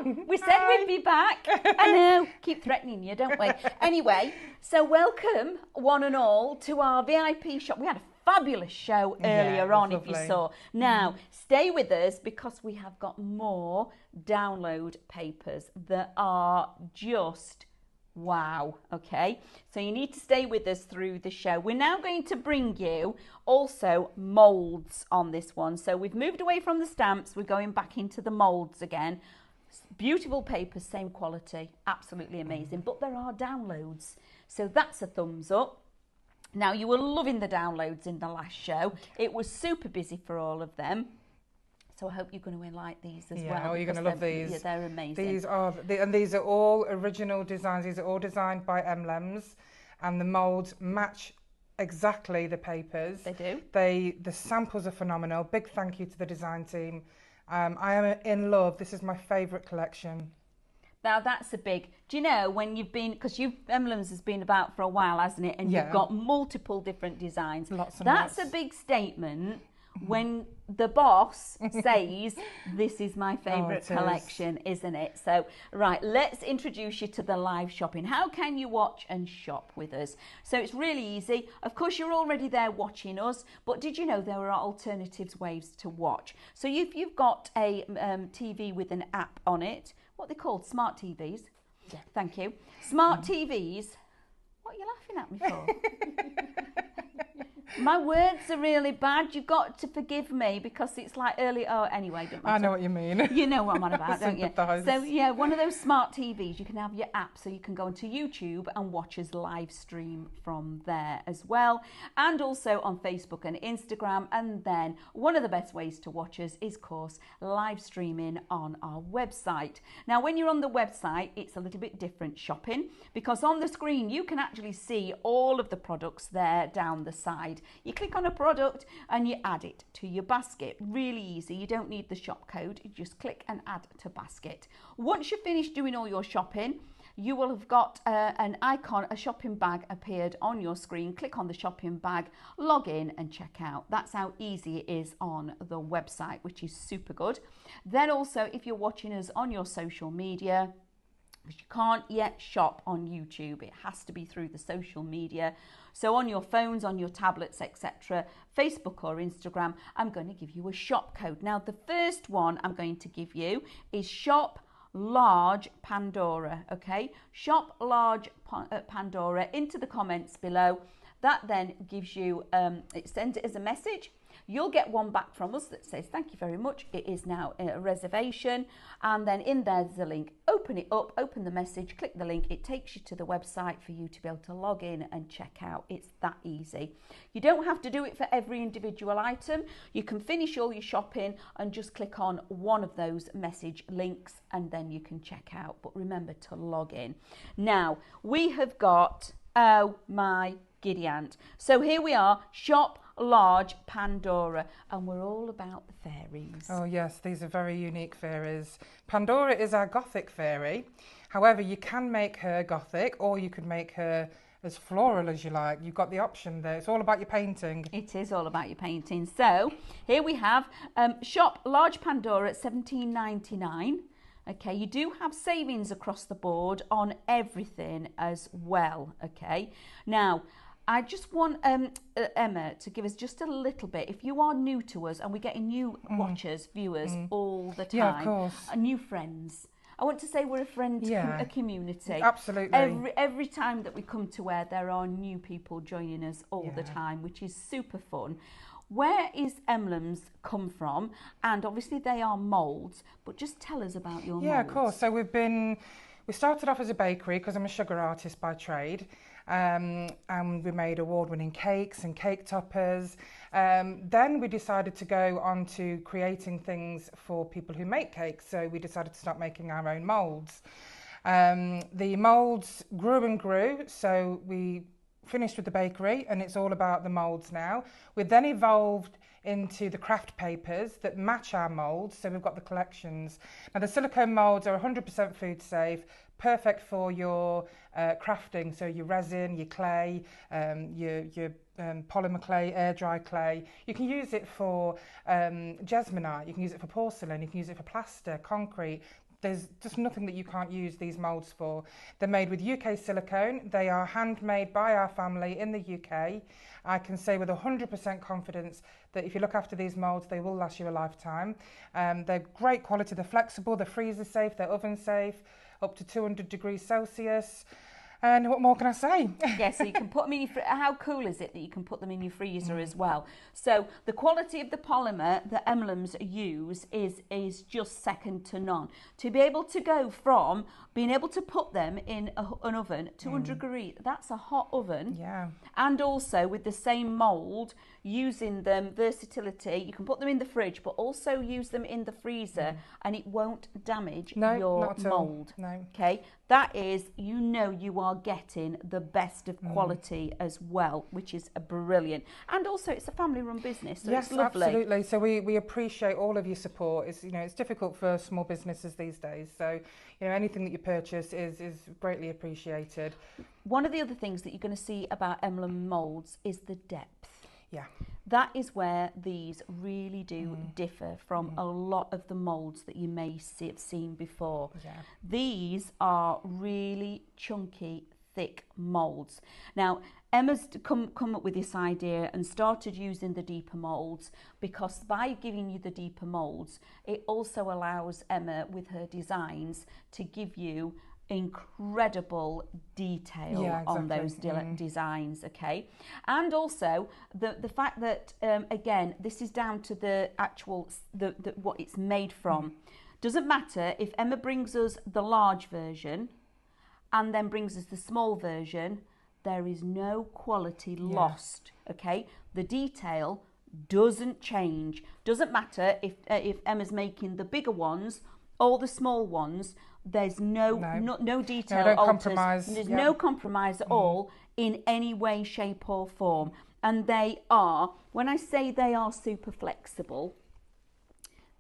on. We said we'd be back. I know, keep threatening you, don't we? Anyway, so welcome one and all to our VIP shop. We had a fabulous show earlier on, if you saw. Now, stay with us because we have got more download papers that are just wow. Okay, so you need to stay with us through the show. We're now going to bring you also molds on this one. So we've moved away from the stamps, we're going back into the molds again. Beautiful papers, same quality, absolutely amazing, but there are downloads, so that's a thumbs up. Now, you were loving the downloads in the last show. It was super busy for all of them. So I hope you're going to like these as well. Yeah, oh, you're going to love these. Yeah, they're amazing. These are all original designs. These are all designed by Emlems, and the moulds match exactly the papers. They do. The samples are phenomenal. Big thank you to the design team. I am in love. This is my favourite collection. Now that's a big, do you know when you've been, because Emlems has been about for a while, hasn't it? And you've got multiple different designs. Lots and that's lots. a big statement when the boss says, this is my favourite collection, isn't it? So, right, let's introduce you to the live shopping. How can you watch and shop with us? So it's really easy. Of course, you're already there watching us, but did you know there are alternatives ways to watch? So if you've got a TV with an app on it, what they're called, smart TVs. Yeah. Thank you. Smart TVs. What are you laughing at me for? My words are really bad. You've got to forgive me because it's like early. Oh, anyway, don't matter. I know what you mean. You know what I'm on about, don't you? Sympathise. So yeah, one of those smart TVs. You can have your app, so you can go onto YouTube and watch us live stream from there as well, and also on Facebook and Instagram. And then one of the best ways to watch us is, of course, live streaming on our website. Now, when you're on the website, it's a little bit different shopping because on the screen you can actually see all of the products there down the side. You click on a product and you add it to your basket. Really easy. You don't need the shop code. You just click and add to basket. Once you're finished doing all your shopping, you will have got an icon, a shopping bag appeared on your screen. Click on the shopping bag, log in and check out. That's how easy it is on the website, which is super good. Then also, if you're watching us on your social media, because you can't yet shop on YouTube, it has to be through the social media. So on your phones, on your tablets, etc., Facebook or Instagram, I'm going to give you a shop code. Now, the first one I'm going to give you is Shop Large Pandora, okay? Shop Large Pandora into the comments below. That then gives you, it sends it as a message. You'll get one back from us that says, thank you very much. It is now a reservation. And then in there's a link. Open it up, open the message, click the link. It takes you to the website for you to be able to log in and check out. It's that easy. You don't have to do it for every individual item. You can finish all your shopping and just click on one of those message links and then you can check out. But remember to log in. Now, we have got, oh my giddy aunt. So here we are, Shop Large Pandora, and we're all about the fairies. Oh yes, these are very unique fairies. Pandora is our gothic fairy. However, you can make her gothic or you could make her as floral as you like. You've got the option there. It's all about your painting. It is all about your painting. So here we have Shop Large Pandora at $17.99. Okay, you do have savings across the board on everything as well. Okay, now I just want Emma to give us just a little bit. If you are new to us, and we're getting new watchers, viewers all the time, yeah, of course, new friends. I want to say we're a friend, a community. Absolutely. Every time that we come to where there are new people joining us all the time, which is super fun. Where is Emlems come from? And obviously they are moulds, but just tell us about your moulds. Yeah, of course. So we started off as a bakery because I'm a sugar artist by trade. And we made award-winning cakes and cake toppers. Then we decided to go on to creating things for people who make cakes. So we decided to start making our own moulds. The moulds grew and grew. So we finished with the bakery and it's all about the moulds now. We then evolved into the craft papers that match our moulds. So we've got the collections. Now the silicone moulds are 100% food safe, perfect for your crafting. So your resin, your clay, your polymer clay, air dry clay. You can use it for jasmonite, you can use it for porcelain, you can use it for plaster, concrete. there's just nothing that you can't use these moulds for. They're made with UK silicone. They are handmade by our family in the UK. I can say with 100% confidence that if you look after these moulds, they will last you a lifetime. They're great quality. They're flexible, they're freezer safe, they're oven safe, up to 200 degrees Celsius. And what more can I say? Yeah, so you can put them in your how cool is it that you can put them in your freezer as well? So the quality of the polymer that Emlems use is just second to none. To be able to go from being able to put them in an oven, 200 degrees, that's a hot oven. Yeah. And also with the same mould, using them, versatility, you can put them in the fridge, but also use them in the freezer and it won't damage your mould. No. Okay, that is, you know, you are getting the best of quality as well, which is brilliant. And also it's a family run business, so Yes, it's lovely. absolutely. So we appreciate all of your support. It's, you know, it's difficult for small businesses these days. So, you know, anything that you purchase is greatly appreciated. One of the other things that you're going to see about Emlem moulds is the depth. Yeah. That is where these really do differ from a lot of the moulds that you may have seen before. Yeah. These are really chunky, thick moulds. Now, Emma's come up with this idea and started using the deeper moulds because by giving you the deeper moulds, it also allows Emma with her designs to give you incredible detail on those designs, okay? And also the fact that again, this is down to the actual what it's made from. Doesn't matter if Emma brings us the large version and then brings us the small version, there is no quality lost, okay? The detail doesn't change. Doesn't matter if Emma's making the bigger ones or the small ones, there's no detail don't alters. compromise. There's no compromise at all in any way, shape or form. And they are, when I say they are super flexible,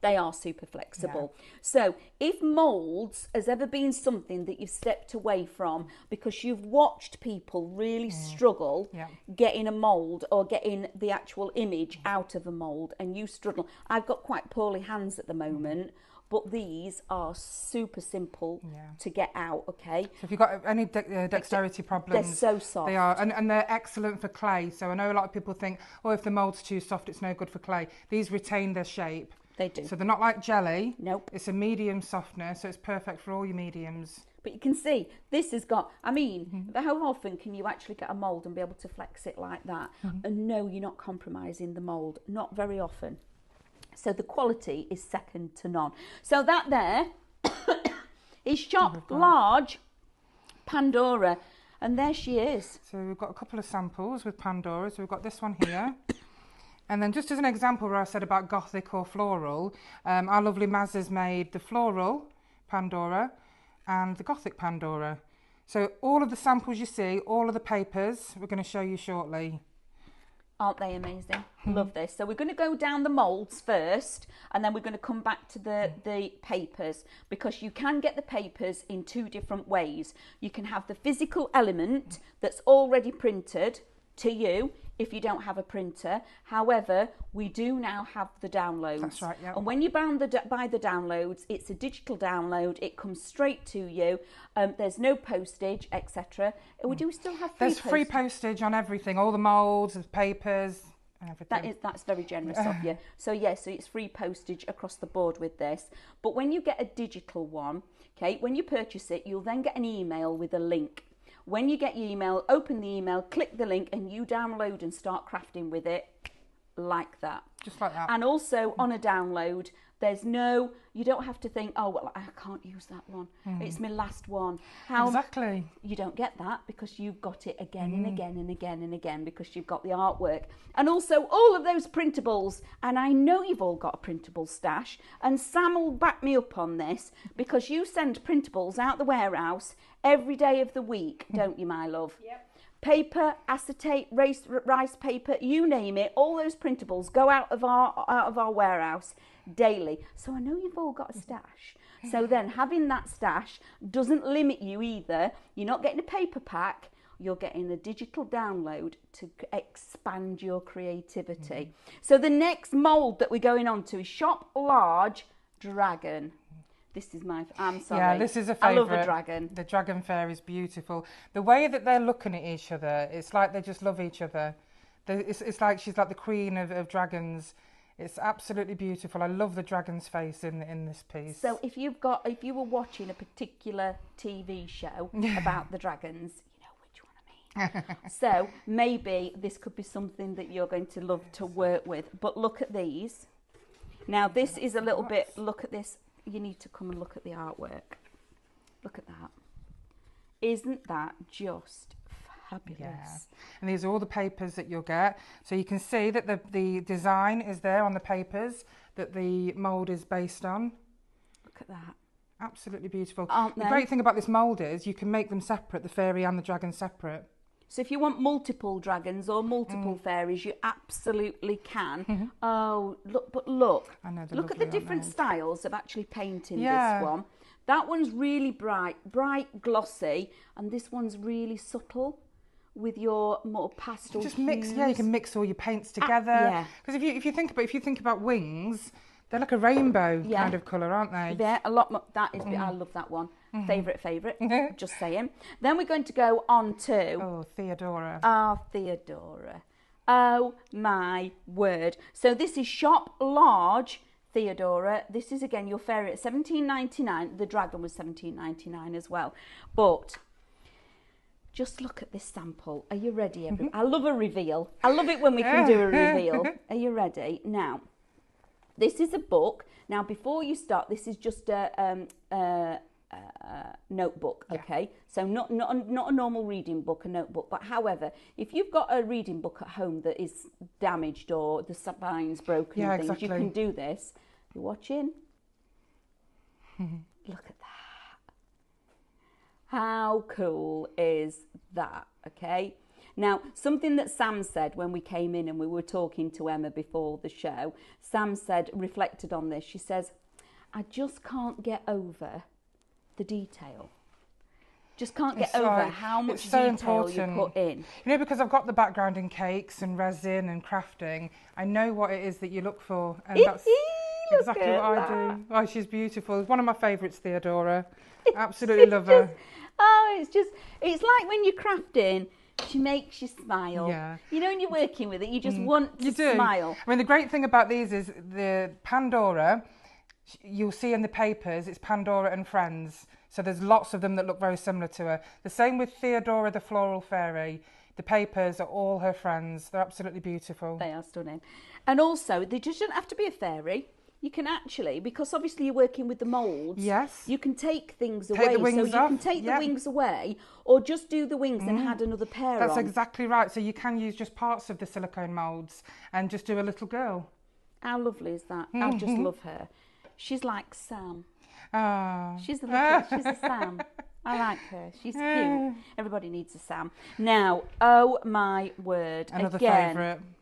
they are super flexible. Yeah. So if moulds has ever been something that you've stepped away from because you've watched people really struggle getting a mould or getting the actual image out of a mould and you struggle. I've got quite poorly hands at the moment, but these are super simple to get out, okay? So if you've got any dexterity problems, they're so soft. They are, and they're excellent for clay. So I know a lot of people think, oh, if the mould's too soft, it's no good for clay. These retain their shape. They do. So they're not like jelly. Nope. It's a medium softness, so it's perfect for all your mediums. But you can see, this has got, I mean, how often can you actually get a mould and be able to flex it like that? And no, you're not compromising the mould. Not very often. So the quality is second to none. So that there is Shop Large Pandora. And there she is. So we've got a couple of samples with Pandora. So we've got this one here. And then just as an example where I said about gothic or floral, our lovely Maz has made the floral Pandora and the gothic Pandora. So all of the samples you see, all of the papers, we're going to show you shortly. Aren't they amazing? Love this. So we're going to go down the moulds first and then we're going to come back to the papers because you can get the papers in two different ways. You can have the physical element that's already printed to you if you don't have a printer. However, we do now have the downloads. That's right, yeah. And when you buy the downloads, it's a digital download. It comes straight to you. There's no postage, etc. Do we still have free There's free postage on everything, all the moulds, the papers, and everything. That's very generous of you. So yes, so it's free postage across the board with this. But when you get a digital one, okay, when you purchase it, you'll then get an email with a link. When you get your email, open the email, click the link and you download and start crafting with it like that. Just like that. And also on a download, you don't have to think, oh, well, I can't use that one. It's my last one. Exactly. You don't get that because you've got it again and again and again and again because you've got the artwork. And also all of those printables, and I know you've all got a printable stash, and Sam will back me up on this because you send printables out the warehouse every day of the week, don't you, my love? Yep. Paper, acetate, rice paper, you name it, all those printables go out of our warehouse daily. So I know you've all got a stash. So then having that stash doesn't limit you either. You're not getting a paper pack, you're getting a digital download to expand your creativity. So the next mould that we're going on to is Shop Large Dragon. This is my, I'm sorry. Yeah, this is a favourite. I love a dragon. The dragon fairy is beautiful. The way that they're looking at each other, it's like they just love each other. It's like she's like the queen of dragons. It's absolutely beautiful. I love the dragon's face in this piece. So if you were watching a particular TV show about the dragons, you know which one I mean. So maybe this could be something that you're going to love to work with. But look at these. Now this is a little bit, look at this. You need to come and look at the artwork. Look at that. Isn't that just fabulous? Yeah. And these are all the papers that you'll get. So you can see that the design is there on the papers that the mould is based on. Look at that. Absolutely beautiful. Aren't The they? great thing about this mould is you can make them separate, the fairy and the dragon separate. So if you want multiple dragons or multiple fairies, you absolutely can. Oh, look. I know, they're Look at the lovely, different aren't styles of actually painting Yeah. this one. That one's really bright, glossy, and this one's really subtle with your more pastel Just hues. mix, yeah. You can mix all your paints together. yeah. Because if you think about wings, they're like a rainbow Yeah. kind of colour, aren't they? There, a lot more. That is, I love that one. Favourite. Just saying. Then we're going to go on to Oh, Theodora. our Theodora. Oh my word! So this is Shop Large Theodora. This is again your fairy at $17.99. The dragon was $17.99 as well. But just look at this sample. Are you ready, everyone? I love a reveal. I love it when we can do a reveal. Are you ready? Now, this is a book. Now, before you start, this is just a notebook, okay? So not a normal reading book, a notebook. But however, if you've got a reading book at home that is damaged or the spine's broken, Yeah, and things, exactly. you can do this. You watching? Look at that. How cool is that? Okay. Now, something that Sam said when we came in and we were talking to Emma before the show, Sam said, reflected on this. She says, I just can't get over the detail. Just can't get It's over like- how much it's so detail you important. put in. You know, because I've got the background in cakes and resin and crafting, I know what it is that you look for, and that's Look exactly at what I that. do. Oh, she's beautiful. One of my favourites, Theodora. Absolutely love her. It's like when you're crafting, she makes you smile. Yeah. You know, when you're working with it, you just want to You do. smile. I mean, the great thing about these is the Pandora, you'll see in the papers, it's Pandora and Friends. So there's lots of them that look very similar to her. The same with Theodora the Floral Fairy. The papers are all her friends. They're absolutely beautiful. They are stunning. And also, they just don't have to be a fairy. You can actually, because obviously you're working with the moulds, Yes. you can take things Take away. the wings so you off, can take yeah. the wings away or just do the wings and add another pair That's on. exactly right. So you can use just parts of the silicone moulds and just do a little girl. How lovely is that? I just love her. She's like Sam. Ah. She's a Sam. I like her. She's cute. Everybody needs a Sam. Now, oh my word. Another Again,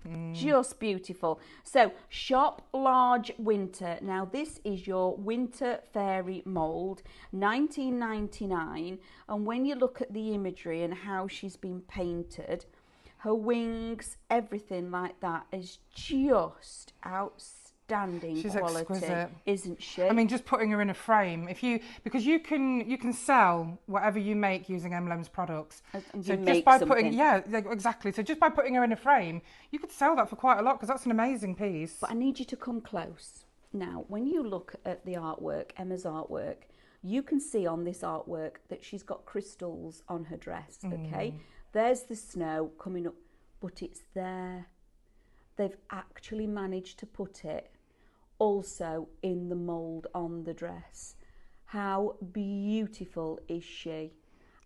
favourite. just beautiful. So, Shop Large Winter. Now, this is your winter fairy mould, $19.99. And when you look at the imagery and how she's been painted, her wings, everything like that is just outstanding She's quality, exquisite. isn't she? I mean, just putting her in a frame. Because you can sell whatever you make using Emlems products. And So you just make by something. putting, yeah, exactly. So just by putting her in a frame, you could sell that for quite a lot because that's an amazing piece. But I need you to come close. Now, when you look at the artwork, Emma's artwork, you can see on this artwork that she's got crystals on her dress, okay? There's the snow coming up, but it's there. They've actually managed to put it also in the mould on the dress. How beautiful is she?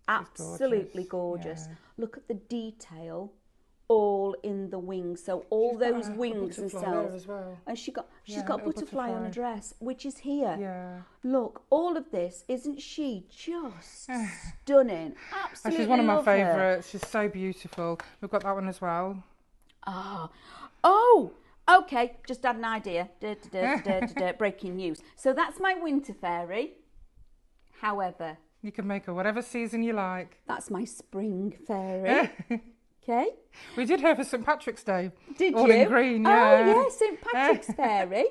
Absolutely gorgeous. yeah. Look at the detail all in the wings. So all those wings themselves. as well. And she's got Yeah, a little butterfly on her butterfly. dress, which is here. Yeah. Look, all of this, isn't she just stunning? And Absolutely she's one of my love her. favourites. She's so beautiful. We've got that one as well. Oh, okay. Just had an idea. Breaking news. So that's my winter fairy. However, You can make her whatever season you like. that's my spring fairy. Okay. We did her for St Patrick's Day. Did All you? in green, Oh, yeah. yeah, St Patrick's fairy.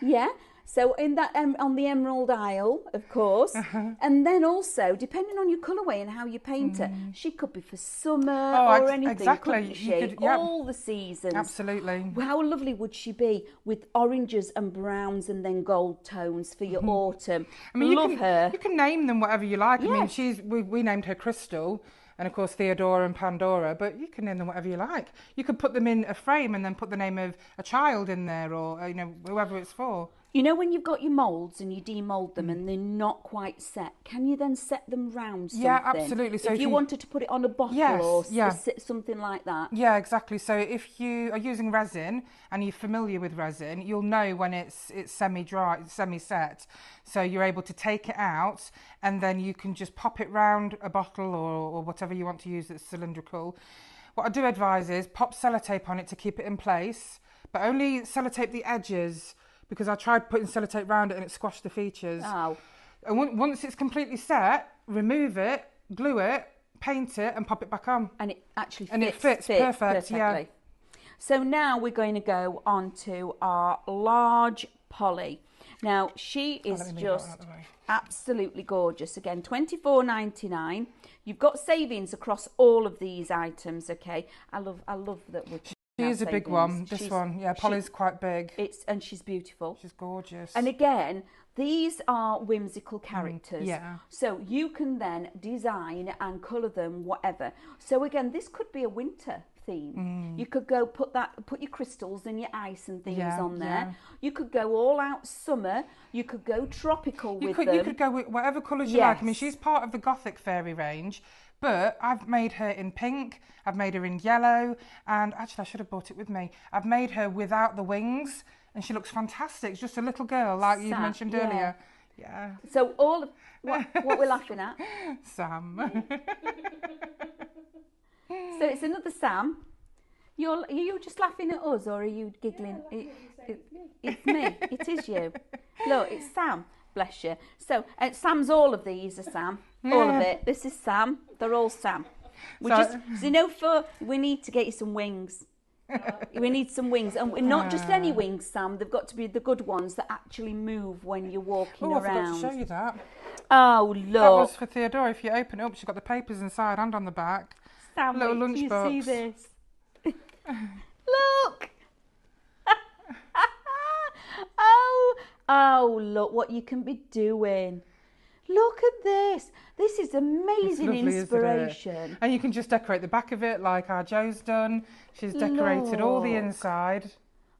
Yeah. So in that on the Emerald Isle, of course, and then also depending on your colourway and how you paint it, she could be for summer or anything. Exactly. Couldn't she? All the seasons. Absolutely. How lovely would she be with oranges and browns and then gold tones for your autumn? I mean, her. You can name them whatever you like. Yes. I mean, we named her Crystal. And of course, Theodora and Pandora, but you can name them whatever you like. You could put them in a frame and then put the name of a child in there, or whoever it's for. You know, when you've got your moulds and you demould them and they're not quite set, can you then set them round something? Yeah, absolutely. So if you wanted to put it on a bottle or something like that. Yeah, exactly. So if you are using resin and you're familiar with resin, you'll know when it's semi-dry, semi-set. So you're able to take it out and then you can just pop it round a bottle or whatever you want to use that's cylindrical. What I do advise is pop sellotape on it to keep it in place, but only sellotape the edges, because I tried putting sellotape around it and it squashed the features. Oh. And once it's completely set, remove it, glue it, paint it and pop it back on. And it actually fits perfect, perfectly. yeah. So now we're going to go on to our large Polly. Now she is just absolutely gorgeous. Again, $24.99. You've got savings across all of these items, okay? I love that we're She's a big one. This one, yeah, Polly's quite big. And she's beautiful. She's gorgeous. And again, these are whimsical characters. Yeah. So you can then design and colour them whatever. So again, this could be a winter theme. You could go put your crystals and your ice and things on there. Yeah. You could go all out summer. You could go tropical with them. You could go with whatever colours you like. I mean, she's part of the Gothic fairy range. But I've made her in pink, I've made her in yellow, and actually I should have brought it with me. I've made her without the wings, and she looks fantastic. It's just a little girl, like you mentioned earlier. Yeah. So all of what we're laughing at? Sam. So it's another Sam. Are you just laughing at us, or are you giggling? It's me. It is you. Look, it's Sam. Bless you. So Sam's all of these are Sam. All of it. This is Sam. They're all Sam. We need to get you some wings. We need some wings, and not just any wings, Sam. They've got to be the good ones that actually move when you're walking around. I forgot to show you that. Oh, look. That was for Theodora. If you open it up, she's got the papers inside and on the back. Sam, little wait till lunchbox. you see this. Look. Oh, look what you can be doing. Look at this. This is amazing lovely, inspiration. And you can just decorate the back of it like our Jo's done. She's decorated all the inside.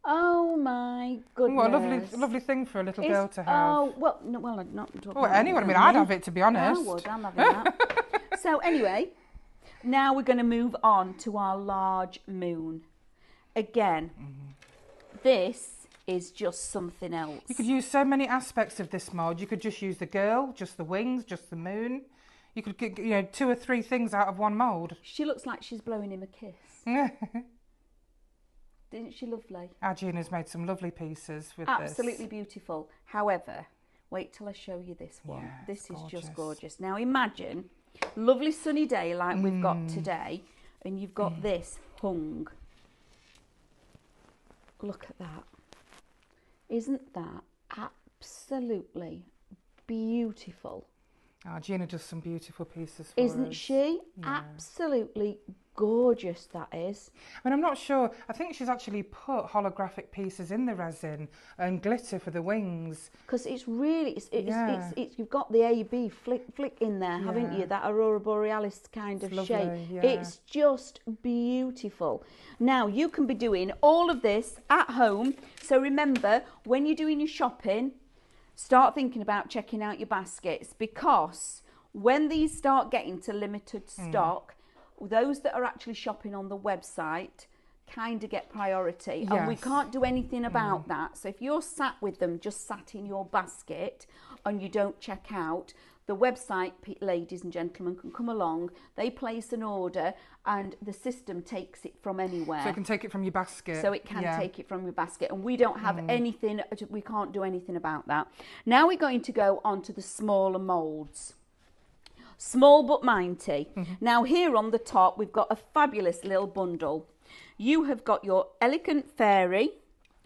Oh my goodness. What a lovely thing for a little girl to have. Oh, well, no, I'm not talking about anyone. I mean, I'd have it, to be honest. I would, I'm having that. So anyway, now we're going to move on to our large moon. Again, this is just something else. You could use so many aspects of this mould. You could just use the girl, just the wings, just the moon. You could get 2 or 3 things out of one mould. She looks like she's blowing him a kiss. Isn't she lovely? Our Gina's made some lovely pieces with this. Absolutely beautiful. However, wait till I show you this one. Yeah, this is just gorgeous. Now imagine, lovely sunny day like we've got today, and you've got this hung. Look at that. Isn't that absolutely beautiful? Oh, Gina does some beautiful pieces for us. Isn't she? Yeah. Absolutely gorgeous, that is. I mean, I'm not sure. I think she's actually put holographic pieces in the resin and glitter for the wings. Because it's really, you've got the A-B flick in there, haven't you? That Aurora Borealis kind of lovely, shape. Yeah. It's just beautiful. Now, you can be doing all of this at home. So remember, when you're doing your shopping, start thinking about checking out your baskets, because when these start getting to limited stock, those that are actually shopping on the website kind of get priority. Yes. And we can't do anything about that. So if you're sat with them, just sat in your basket, and you don't check out, the website, ladies and gentlemen, can come along, they place an order, and the system takes it from anywhere. So it can take it from your basket. So it can take it from your basket. And we don't have anything, we can't do anything about that. Now we're going to go on to the smaller moulds. Small but mighty. Now here on the top, we've got a fabulous little bundle. You have got your Elegant Fairy,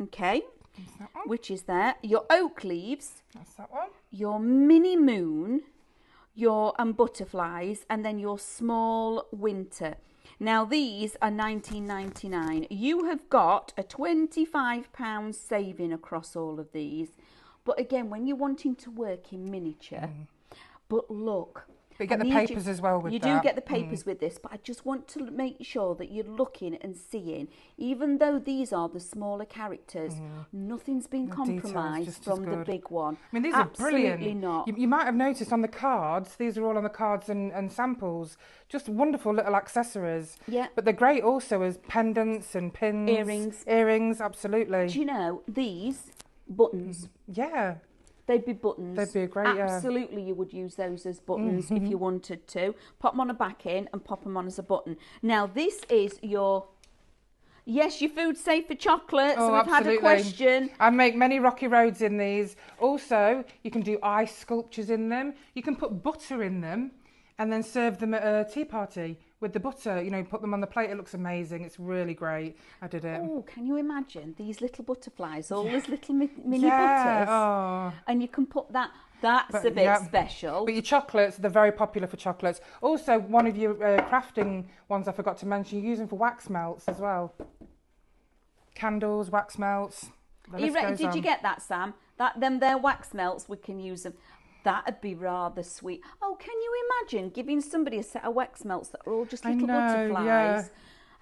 okay? That's that one. which is there. Your oak leaves, That's that one. your mini moon, your butterflies, and then your small winter. Now these are $19.99. You have got a £25 saving across all of these. But again, when you're wanting to work in miniature, but look. But you get the papers as well with that. You do get the papers with this, but I just want to make sure that you're looking and seeing, even though these are the smaller characters, nothing's been compromised from the big one. I mean, these Absolutely are brilliant. Not. You might have noticed on the cards, these are all on the cards and samples, just wonderful little accessories. Yeah. But they're great also as pendants and pins. Earrings. Earrings, absolutely. Do you know, these buttons, Yeah. they'd be buttons. They'd be a great, Absolutely, you would use those as buttons if you wanted to. Pop them on a back in and pop them on as a button. Now, this is your... Yes, your food safe for chocolate. So we've had a question. I make many rocky roads in these. Also, you can do ice sculptures in them. You can put butter in them and then serve them at a tea party with the butter. You know, put them on the plate. It looks amazing. It's really great. I did it. Oh, can you imagine these little butterflies, all those little mini butters? Oh. And you can put that. That's a bit special. But your chocolates, they're very popular for chocolates. Also, one of your crafting ones I forgot to mention, you use them for wax melts as well. Candles, wax melts. Did you get that, Sam? They're wax melts, we can use them. That'd be rather sweet. Oh, can you imagine giving somebody a set of wax melts that are all just little butterflies? Yeah.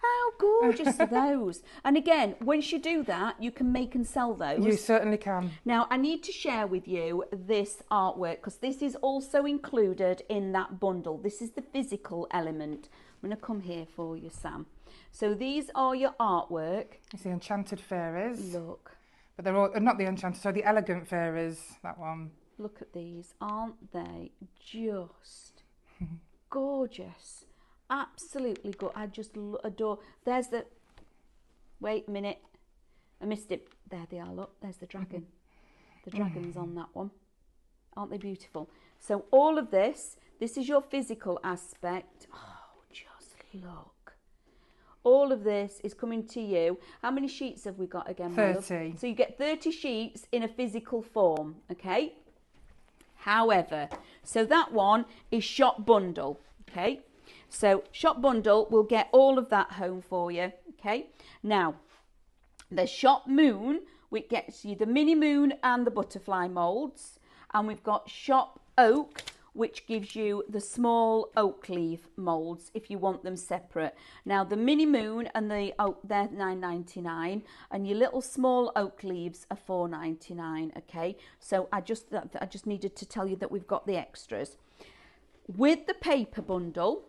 How gorgeous are those? And again, once you do that, you can make and sell those. You certainly can. Now, I need to share with you this artwork because this is also included in that bundle. This is the physical element. I'm going to come here for you, Sam. So these are your artwork. It's the Enchanted Fairies. Look. But they're all, not the Enchanted, so the Elegant Fairies, that one. Look at these. Aren't they just gorgeous? Absolutely good. I just adore. There's the... Wait a minute. I missed it. There they are. Look, there's the dragon. The dragon's on that one. Aren't they beautiful? So all of this is your physical aspect. Oh, just look. All of this is coming to you. How many sheets have we got again, 30. So you get 30 sheets in a physical form, okay? However, so that one is shop bundle, okay? So shop bundle will get all of that home for you, okay? Now, the shop moon, which gets you the mini moon and the butterfly moulds. And we've got shop oak, which gives you the small oak leaf moulds if you want them separate. Now, the mini moon and the oak, they're $9.99, and your little small oak leaves are $4.99, okay? So I just needed to tell you that we've got the extras. With the paper bundle,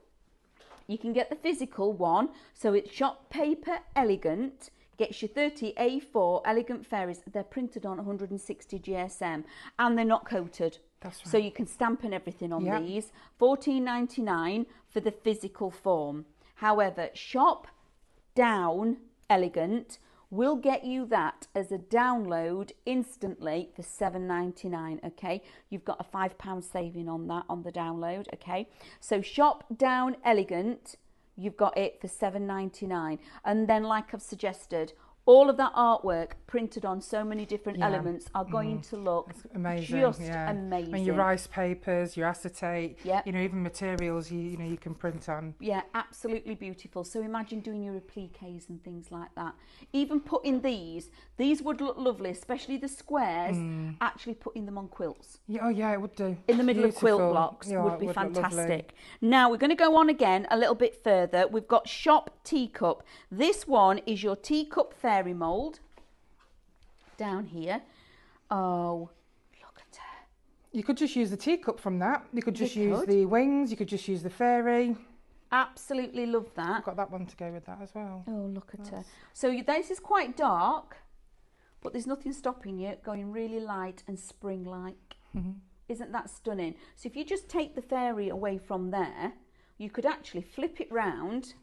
you can get the physical one. So it's Shop Paper Elegant, gets you 30 A4 Elegant Fairies. They're printed on 160 GSM and they're not coated. That's right. So you can stamp and everything on these. $14.99 for the physical form. However, Shop Down Elegant will get you that as a download instantly for $7.99, okay? You've got a £5 saving on that, on the download, okay? So Shop Down Elegant, you've got it for $7.99. And then, like I've suggested, all of that artwork printed on so many different elements are going to look amazing, just amazing. And your rice papers, your acetate, Yep. you know, even materials you can print on. Yeah, absolutely beautiful. So imagine doing your appliques and things like that. Even putting these would look lovely, especially the squares, actually putting them on quilts. Yeah, oh yeah, it would do. In the middle Beautiful. of quilt blocks would be look lovely. fantastic. Now we're going to go on again a little bit further. We've got Shop Teacup. This one is your teacup fairy mould down here. Oh, look at her. You could just use the teacup from that. You could just use the wings. You could just use the fairy. Absolutely love that. I've got that one to go with that as well. Oh, look at her. So this is quite dark, but there's nothing stopping you going really light and spring-like. Isn't that stunning? So if you just take the fairy away from there, you could actually flip it round,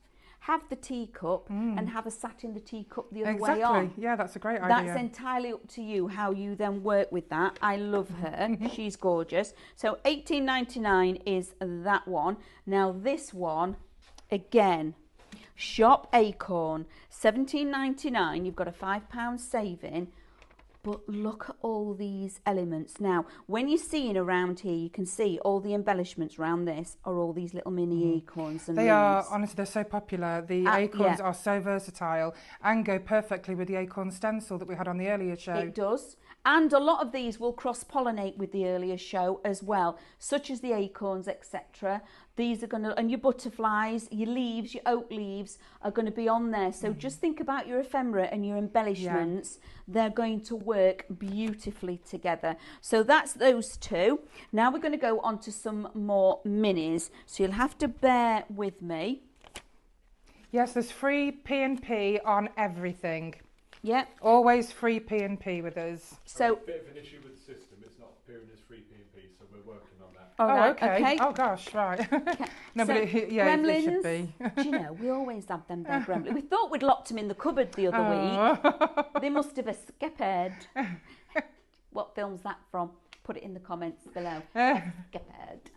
have the teacup and have a sat in the teacup the other way on. Yeah, that's a great idea. That's entirely up to you how you then work with that. I love her. She's gorgeous. So $18.99 is that one. Now this one, again, Shop Acorn, $17.99. You've got a £5 saving. But look at all these elements. Now, when you're seeing around here, you can see all the embellishments around this are all these little mini acorns and They leaves. are, honestly, they're so popular. The acorns yeah. are so versatile and go perfectly with the acorn stencil that we had on the earlier show. It does. And a lot of these will cross-pollinate with the earlier show as well, such as the acorns, etc. These are going to, and your butterflies, your leaves, your oak leaves are going to be on there. So just think about your ephemera and your embellishments. Yeah. They're going to work beautifully together. So that's those two. Now we're going to go on to some more minis. So you'll have to bear with me. Yes, there's free P&P on everything. Yeah. Always free P&P with us. So a bit of an issue with the system. It's not appearing as free P&P, so we're working on that. All right, okay. Oh gosh, right. Okay. No, so, but it should be. Do you know, we always have them there, gremlins. We thought we'd locked them in the cupboard the other week. They must have escaped. What film's that from? Put it in the comments below. Escaped.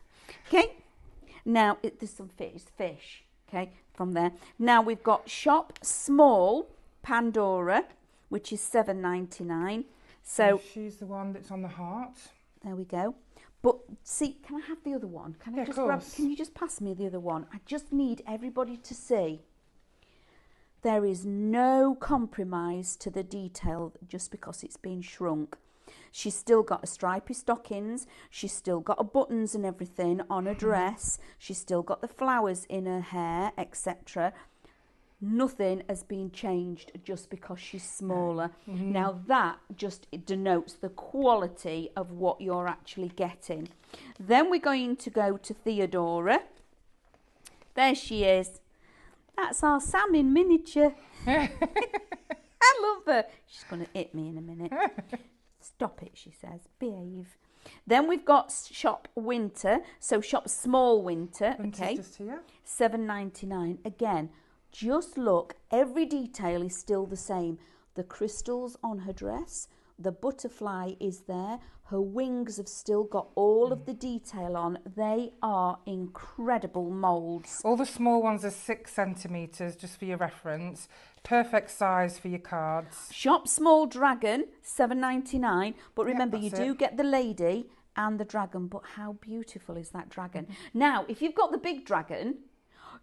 Okay. Now there's some fish. Okay, from there. Now we've got Shop Small Pandora, which is $7.99. So she's the one that's on the heart. There we go. But see, can I have the other one? Can I just grab? Can you just pass me the other one? I just need everybody to see. There is no compromise to the detail just because it's been shrunk. She's still got a stripy stockings. She's still got her buttons and everything on her dress. She's still got the flowers in her hair, etc. Nothing has been changed just because she's smaller. Now that just denotes the quality of what you're actually getting. Then we're going to go to Theodora. There she is. That's our Sam in miniature. I love her. She's going to hit me in a minute. Stop it, she says. Behave. Then we've got Shop Winter. So Shop Small Winter. Okay. Just here. $7.99. Again, just look. Every detail is still the same. The crystals on her dress. The butterfly is there. Her wings have still got all of the detail on. They are incredible moulds. All the small ones are 6 centimetres, just for your reference. Perfect size for your cards. Shop Small Dragon, $7.99. But remember, you do get the lady and the dragon. But how beautiful is that dragon? Now, if you've got the big dragon,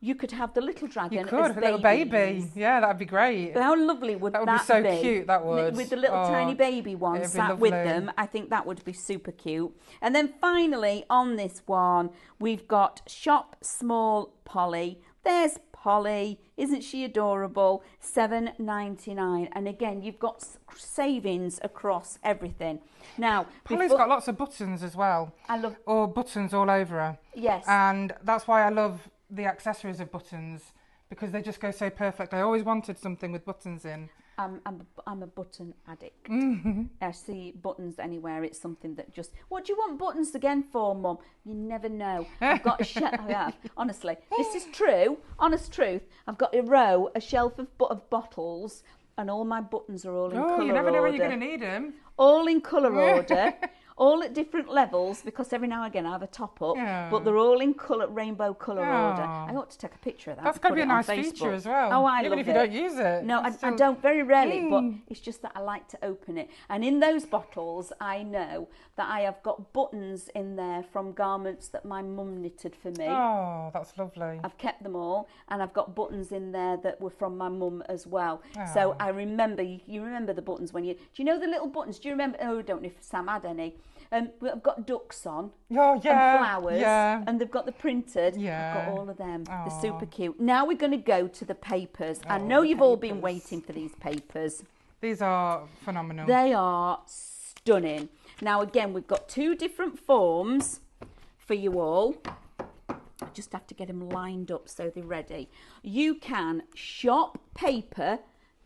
you could have the little dragon. You could, as a little baby. Yeah, that'd be great. How lovely would that be? That would be so cute, that would. With the little tiny baby one sat with them. I think that would be super cute. And then finally, on this one, we've got Shop Small Polly. There's Polly. Isn't she adorable? $7.99. And again, you've got savings across everything. Now, Polly's got lots of buttons as well. I love... Or buttons all over her. Yes. And that's why I love the accessories of buttons, because they just go so perfect. I always wanted something with buttons in. I'm a button addict. I see buttons anywhere. It's something that just... What do you want buttons again for, Mum? You never know. I've got a honestly, this is true. Honest truth. I've got a shelf of bottles, and all my buttons are all in colour order. Oh, you never know when you're going to need them. All in colour order. All at different levels, because every now and again I have a top up, but they're all in rainbow colour order. I ought to take a picture of that. That's got to be a nice feature as well. Oh, I love it. Even if you don't use it. No, I don't very rarely, but it's just that I like to open it. And in those bottles, I know that I have got buttons in there from garments that my mum knitted for me. Oh, that's lovely. I've kept them all, and I've got buttons in there that were from my mum as well. So I remember, you remember the buttons when you... Do you know the little buttons? Do you remember... Oh, I don't know if Sam had any. I've got ducks on, and flowers, and they've got the printed. I've got all of them. They're super cute. Now we're going to go to the papers. I know you've all been waiting for these papers. These are phenomenal. They are stunning. Now again, we've got 2 different forms for you all. I just have to get them lined up so they're ready. You can shop paper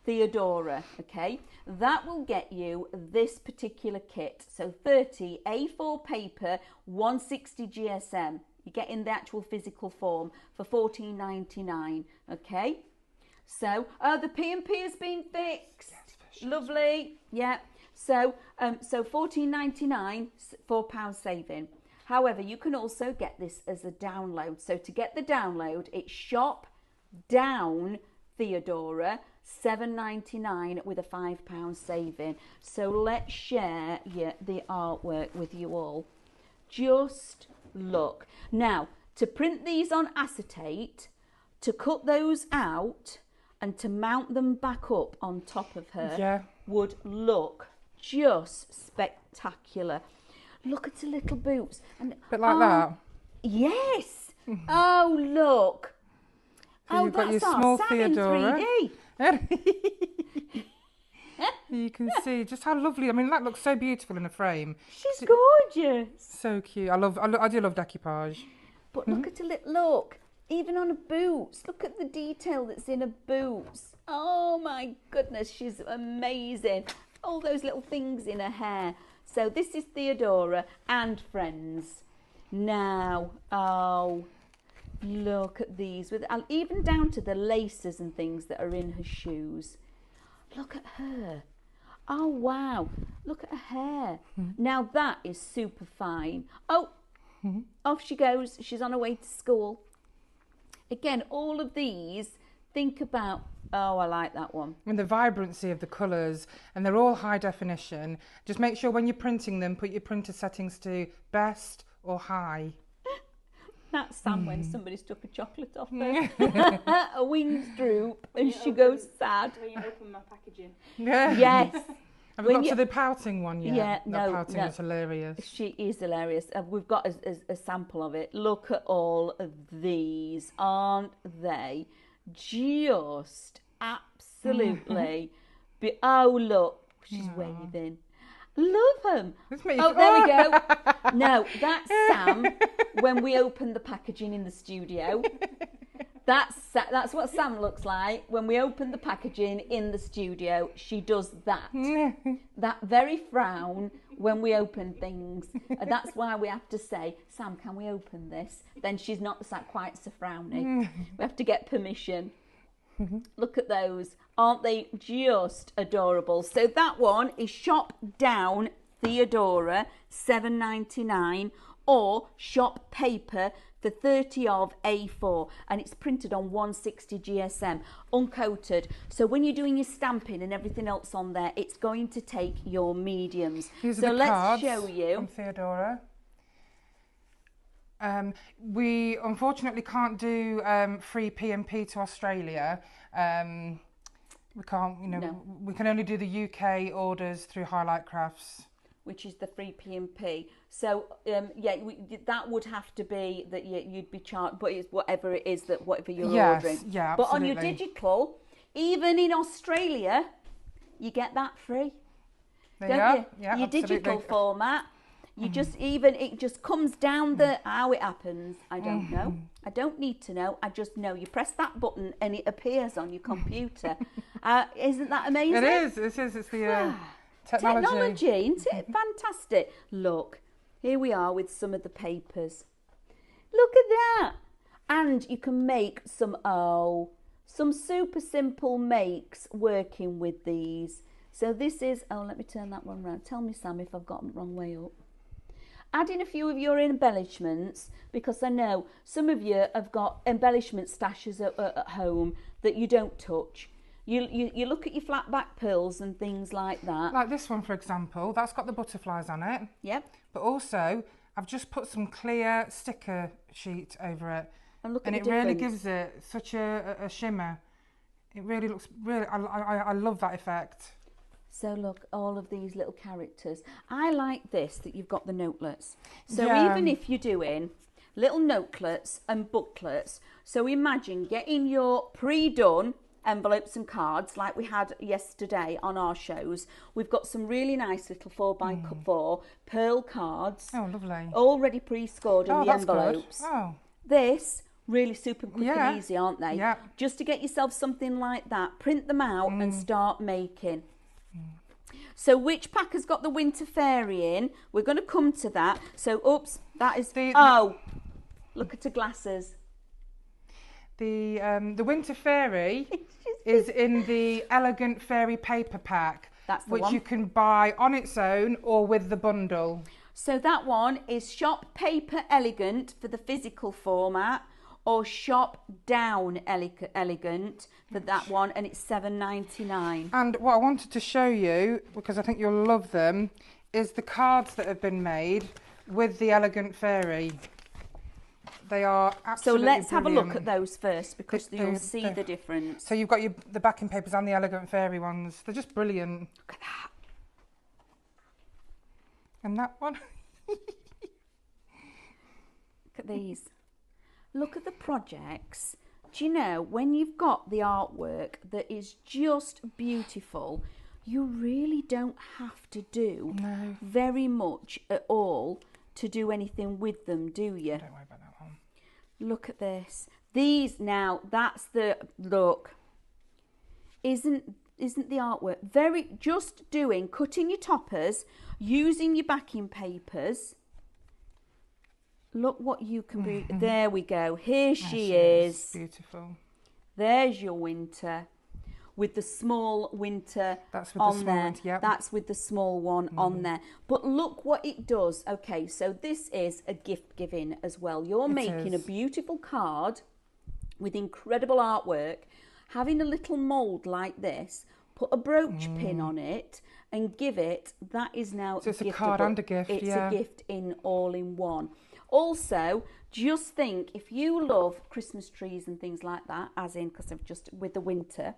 Theodora, okay? That will get you this particular kit. So 30 A4 paper, 160 GSM. You get in the actual physical form for $14.99, okay? So the P&P has been fixed. Lovely, yeah. So $14.99, £4 saving. However, you can also get this as a download. So to get the download, it's shop down Theodora £7.99 with a £5 saving. So let's share the artwork with you all. Just look. Now, to print these on acetate, to cut those out and to mount them back up on top of her would look just spectacular. Look at the little boots. And, bit like that? Yes. Oh, look. So you've got your small Sam Theodora. in 3D. You can see just how lovely. I mean, that looks so beautiful in a frame. She's gorgeous. So cute. I do love decoupage. But look at her look. Even on her boots. Look at the detail that's in her boots. Oh my goodness, she's amazing. All those little things in her hair. So this is Theodora and friends. Now, oh, look at these. With even down to the laces and things that are in her shoes. Look at her. Oh, wow. Look at her hair. Now that is super fine. Oh, off she goes. She's on her way to school. Again, all of these, think about, oh, I like that one. And the vibrancy of the colours, and they're all high definition. Just make sure when you're printing them, put your printer settings to best or high. That's Sam when somebody's took a chocolate off her. Her wings droop and she goes sad. When you open my packaging. Yes. Have we got to the pouting one yet? Yeah, that pouting is hilarious. She is hilarious. We've got a sample of it. Look at all of these. Aren't they just absolutely... Oh, look. She's waving. Love them. Oh, there we go. No, that's Sam when we open the packaging in the studio. That's what Sam looks like when we open the packaging in the studio. She does that. That very frown when we open things. And that's why we have to say, Sam, can we open this? Then she's not quite so frowny. We have to get permission. Look at those. Aren't they just adorable? So that one is Shop Down Theodora, £7.99, or Shop Paper for 30 of A4, and it's printed on 160 GSM, uncoated. So when you're doing your stamping and everything else on there, it's going to take your mediums. These so are the let's cards show you. from Theodora. We unfortunately can't do free P&P to Australia. We can't, we can only do the UK orders through Highlight Crafts, which is the free P&P. So that would have to be that you'd be charged, but it's whatever it is whatever you're ordering. Yeah, but absolutely. on your digital, even in Australia, you get that free. There don't you are. you? Yeah, your absolutely. digital format. You it just comes down how it happens. I don't know. I don't need to know. I just know. You press that button and it appears on your computer. Isn't that amazing? It is. It's the technology, isn't it? Fantastic. Look, here we are with some of the papers. Look at that. And you can make some super simple makes working with these. So this is, let me turn that one around. Tell me, Sam, if I've got them the wrong way up. Add in a few of your embellishments, because I know some of you have got embellishment stashes at home that you don't touch. You look at your flat back pearls and things like that. Like this one, for example, that's got the butterflies on it. Yep. But also, I've just put some clear sticker sheet over it. And look at and the it really difference. gives it such a shimmer. It really looks, I love that effect. So look, all of these little characters. I like this, that you've got the notelets. So even if you're doing little notelets and booklets, so imagine getting your pre-done envelopes and cards like we had yesterday on our shows. We've got some really nice little 4x4 pearl cards. Oh, lovely. Already pre-scored in the envelopes. Good. Oh. This, really super quick and easy, aren't they? Yeah. Just to get yourself something like that, print them out and start making. So which pack has got the Winter Fairy in? We're going to come to that. So, oops, that is... look at her glasses. The Winter Fairy is in the Elegant Fairy paper pack. That's the which one. You can buy on its own or with the bundle. So that one is Shop Paper Elegant for the physical format, or shop down elegant for that one, and it's £7.99. And what I wanted to show you, because I think you'll love them, is the cards that have been made with the elegant fairy. They are absolutely So let's brilliant. have a look at those first, because you'll see they're- the difference. So you've got the backing papers and the elegant fairy ones. They're just brilliant. Look at that. And that one. Look at these. Look at the projects. Do you know, when you've got the artwork that is just beautiful, you really don't have to do very much at all to do anything with them, do you? Don't worry about that one. Look at this. These now, that's the look. Isn't the artwork very, just doing, cutting your toppers, using your backing papers. Look what you can be. There we go. Here she is. Beautiful. There's your winter with the small winter That's with on the small there. winter, yep. That's with the small one on there. But look what it does. Okay, so this is a gift giving as well. You're making a beautiful card with incredible artwork, having a little mould like this, put a brooch pin on it and give it. That is now So it's a card and a gift. It's yeah. a gift in all in one. Also, just think, if you love Christmas trees and things like that, as in, because I've just, with the winter,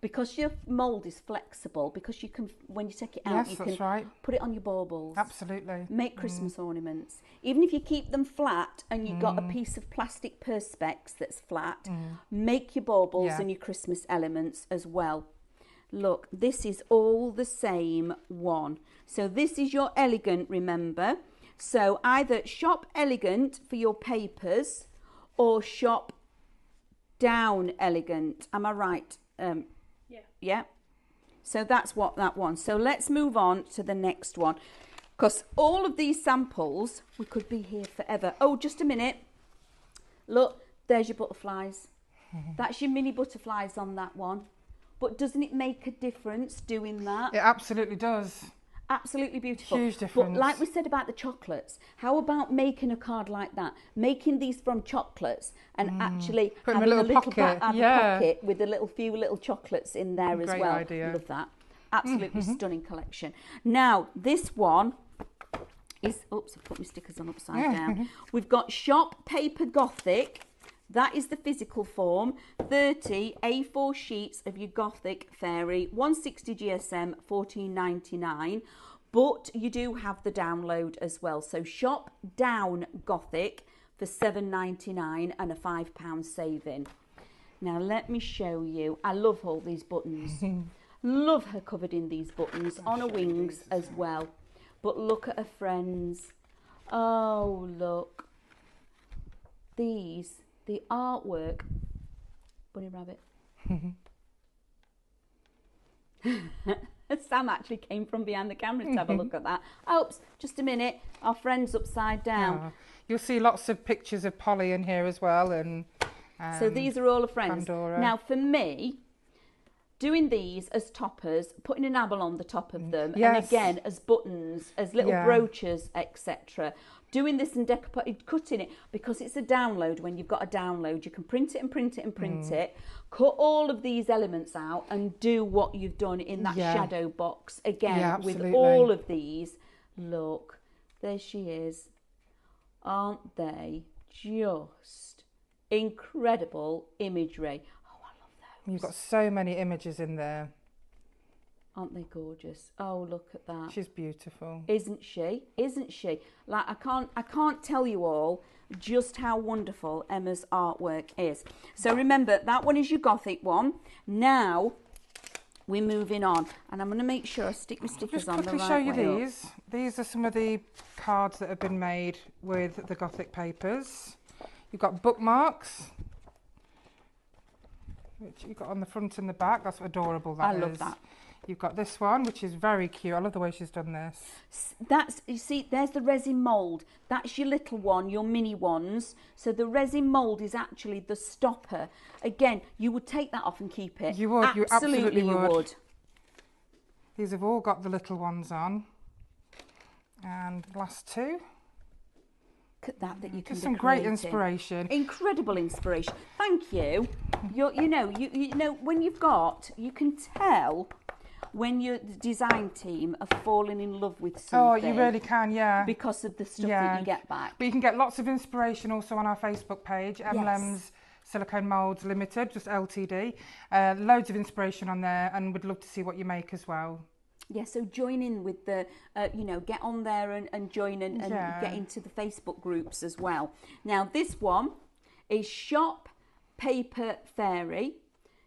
because your mould is flexible, because you can, when you take it out, Yes, you that's can right. put it on your baubles. Absolutely. Make Christmas ornaments. Even if you keep them flat and you've got a piece of plastic perspex that's flat, make your baubles and your Christmas elements as well. Look, this is all the same one. So this is your elegant, remember. So either shop elegant for your papers or shop down elegant. Am I right? Yeah. So that's what that one. So let's move on to the next one, because all of these samples, we could be here forever. Oh, just a minute. Look, there's your butterflies. That's your mini butterflies on that one. But doesn't it make a difference doing that? It absolutely does. Absolutely beautiful. Huge difference. But like we said about the chocolates, how about making a card like that? Making these from chocolates and actually Put 'em in having a little pocket. pocket with a few little chocolates in there as Great well. idea. Love that. Absolutely stunning collection. Now, this one is, oops, I've put my stickers on upside down. We've got Shop Paper Gothic. That is the physical form. 30 A4 sheets of your Gothic fairy, 160 GSM, $14.99. But you do have the download as well. So shop down Gothic for $7.99 and a £5 saving. Now let me show you. I love all these buttons. Love her covered in these buttons on her wings as well. But look at her friends. Oh, look. These. The artwork, bunny rabbit. Sam actually came from behind the camera to have a look at that. Oops, just a minute. Our friend's upside down. Yeah. You'll see lots of pictures of Polly in here as well. And so these are all her friends. Pandora. Now, for me, doing these as toppers, putting an enamel on the top of them, and Yes. again as buttons, as little brooches, etc. Doing this and cutting it, because it's a download. When you've got a download, you can print it and print it and print it, cut all of these elements out and do what you've done in that shadow box again with all of these. Look, there she is. Aren't they just incredible imagery? Oh, I love those. You've got so many images in there. Aren't they gorgeous? Oh, look at that. She's beautiful. Isn't she? Isn't she? Like, I can't tell you all just how wonderful Emma's artwork is. So remember, that one is your Gothic one. Now we're moving on, and I'm going to make sure I stick my stickers Just on the quickly right show you way up. these. These are some of the cards that have been made with the Gothic papers. You've got bookmarks, which you've got on the front and the back. That's adorable. That is. I love that. You've got this one, which is very cute. I love the way she's done this. That's, you see, there's the resin mould. That's your little one, your mini ones. So the resin mould is actually the stopper. Again, you would take that off and keep it. You would. You absolutely you would. These have all got the little ones on. And last two. Look at that you can Just be some great creating. inspiration. Incredible inspiration. Thank you. You know, when you can tell when your design team are falling in love with something. Oh, you really can, yeah. Because of the stuff that you get back. But you can get lots of inspiration also on our Facebook page, Emlems Silicone Moulds Limited, just LTD. Loads of inspiration on there, and we'd love to see what you make as well. Yeah, so join in with the, get on there and join and get into the Facebook groups as well. Now, this one is Shop Paper Fairy.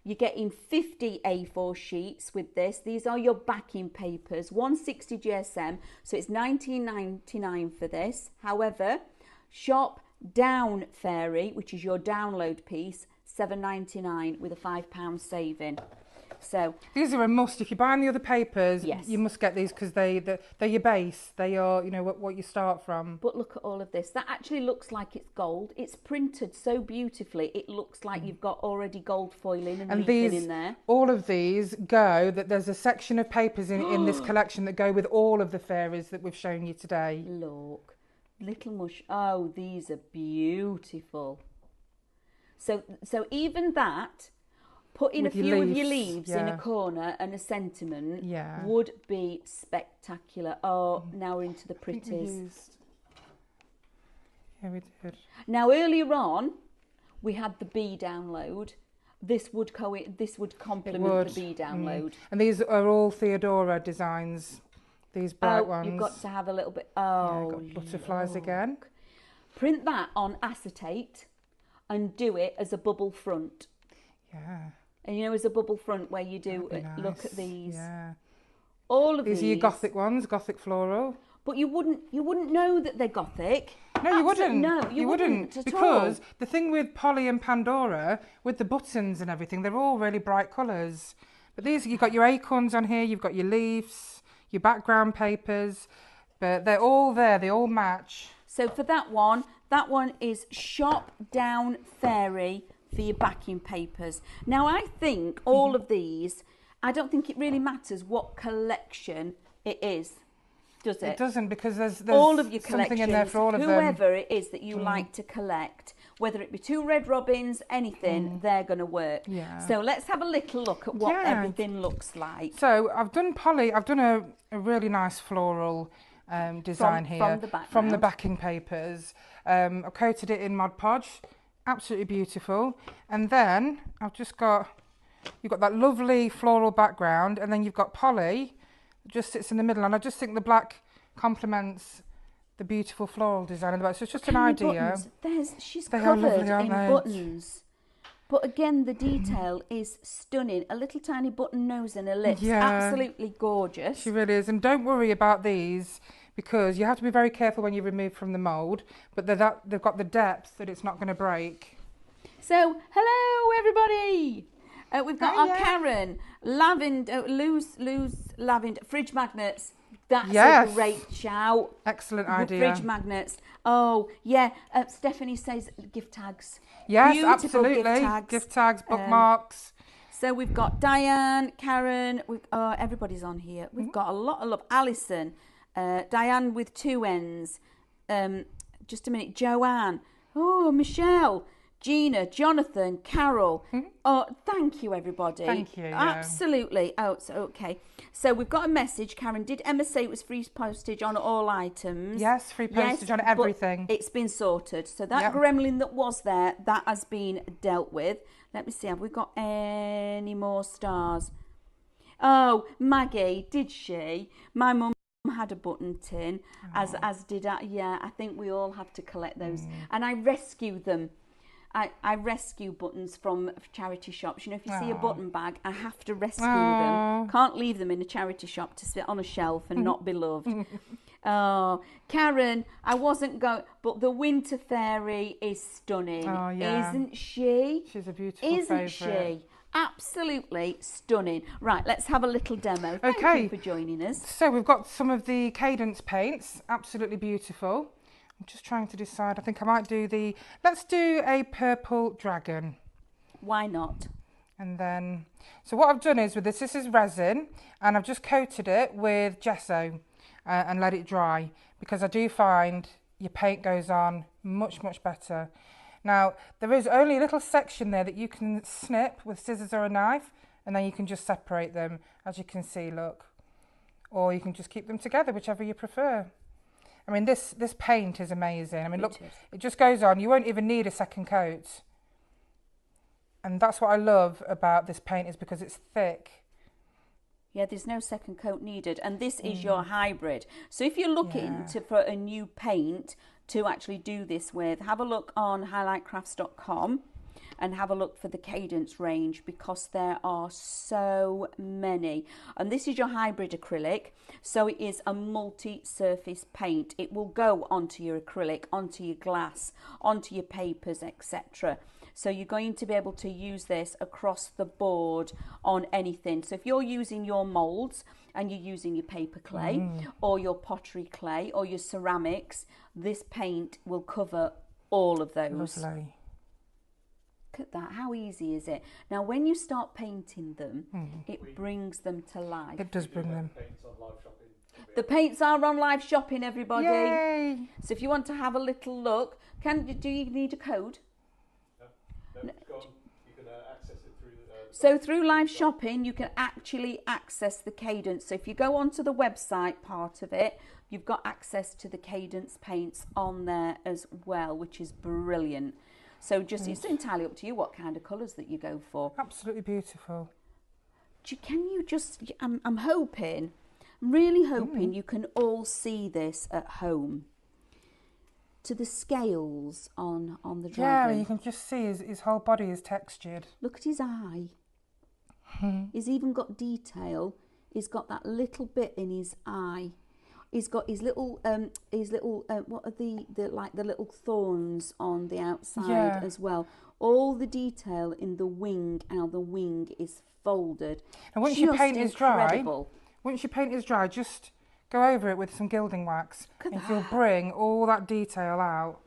You're getting 50 A4 sheets with this. These are your backing papers, 160 GSM, so it's $19.99 for this. However, Shop Down Fairy, which is your download piece, $7.99 with a £5 saving. So these are a must. If you're buying the other papers, yes, you must get these because they're your base. They are, you know, what you start from. But look at all of this. That actually looks like it's gold. It's printed so beautifully. It looks like you've got already gold foiling and leafing in there. All of these go. That there's a section of papers in this collection that go with all of the fairies that we've shown you today. Look, little mush. Oh, these are beautiful. So even that. Putting a few of your leaves in a corner and a sentiment would be spectacular. Oh, now we're into the pretties. Yeah, we did. Now earlier on, we had the bee download. This would complement the bee download. And these are all Theodora designs. These bright ones. You've got to have a little bit. Oh, got butterflies again. Print that on acetate and do it as a bubble front. Yeah. And you know, as a bubble front where you do look at these. Yeah. All of these are your gothic ones, gothic floral. But you wouldn't know that they're gothic. No, you wouldn't. No, you wouldn't at because all. The thing with Polly and Pandora, with the buttons and everything, they're all really bright colours. But these, you've got your acorns on here, you've got your leaves, your background papers, but they're all there. They all match. So for that one is Shop Down Fairy for your backing papers. Now I think all of these, I don't think it really matters what collection it is, does it? It doesn't, because there's all of your something in there for all of them. Whoever it is that you like to collect, whether it be 2 red robins, anything, they're going to work. Yeah. So let's have a little look at what everything looks like. So I've done a really nice floral design here from the backing papers. I've coated it in Mod Podge. Absolutely beautiful. And then you've got that lovely floral background, and then you've got Polly that just sits in the middle, and I just think the black complements the beautiful floral design in the back. So it's just an idea. She's covered lovely, in buttons. But again, the detail is stunning. A little tiny button nose and a lips. Yeah. Absolutely gorgeous. She really is. And don't worry about these, because you have to be very careful when you remove from the mould, but they've got the depth that it's not going to break. So, hello everybody! We've got our Karen, lavender, loose lavender, fridge magnets. That's a great shout. Excellent With idea. Fridge magnets. Oh, yeah. Stephanie says gift tags. Yes, Beautiful absolutely. Gift tags, bookmarks. So we've got Diane, Karen, everybody's on here. We've got a lot of love. Alison, Diane with 2 N's. Just a minute. Joanne. Oh, Michelle. Gina, Jonathan, Carol. Oh, thank you, everybody. Thank you. Absolutely. Oh, so okay. So we've got a message. Karen, did Emma say it was free postage on all items? Yes, free postage on everything. It's been sorted. So that gremlin that was there, that has been dealt with. Let me see. Have we got any more stars? Oh, Maggie, did she? My mum had a button tin, as did I. Yeah, I think we all have to collect those. And I rescue them. I rescue buttons from charity shops. You know, if you see a button bag, I have to rescue them. Can't leave them in a charity shop to sit on a shelf and not be loved. Oh, Karen, I wasn't going, but the Winter Fairy is stunning. Oh, yeah. Isn't she? She's a beautiful favourite. Isn't she? Absolutely stunning. Right, let's have a little demo. Thank you for joining us. So we've got some of the Cadence paints. Absolutely beautiful. I'm just trying to decide. I think I might do let's do a purple dragon. Why not? And then, so what I've done is with this is resin, and I've just coated it with gesso and let it dry, because I do find your paint goes on much, much better. Now, there is only a little section there that you can snip with scissors or a knife, and then you can just separate them, as you can see, look. Or you can just keep them together, whichever you prefer. I mean, this paint is amazing. I mean, look, it just goes on. You won't even need a second coat. And that's what I love about this paint, is because it's thick. Yeah, there's no second coat needed. And this is your hybrid. So if you're looking for a new paint to actually do this with, have a look on highlightcrafts.com and have a look for the Cadence range, because there are so many. And this is your hybrid acrylic, so it is a multi-surface paint. It will go onto your acrylic, onto your glass, onto your papers, etc. So you're going to be able to use this across the board on anything. So if you're using your moulds and you're using your paper clay or your pottery clay or your ceramics, this paint will cover all of those. Lovely. Look at that. How easy is it? Now, when you start painting them, it brings them to life. It does bring them. The paints are on live shopping, everybody. Yay! So if you want to have a little look, do you need a code? No, it's gone. You can access it through so through live shopping, you can actually access the Cadence. So if you go onto the website part of it, you've got access to the Cadence paints on there as well, which is brilliant. So just it's entirely up to you what kind of colours that you go for. Absolutely beautiful. Can you just? I'm hoping, I'm really hoping you can all see this at home. To the scales on the dragon. Yeah, you can just see his whole body is textured. Look at his eye. He's even got detail. He's got that little bit in his eye. He's got his little what are the little thorns on the outside as well. All the detail in the wing, how the wing is folded. And once your paint is dry, just go over it with some gilding wax, and you'll bring all that detail out.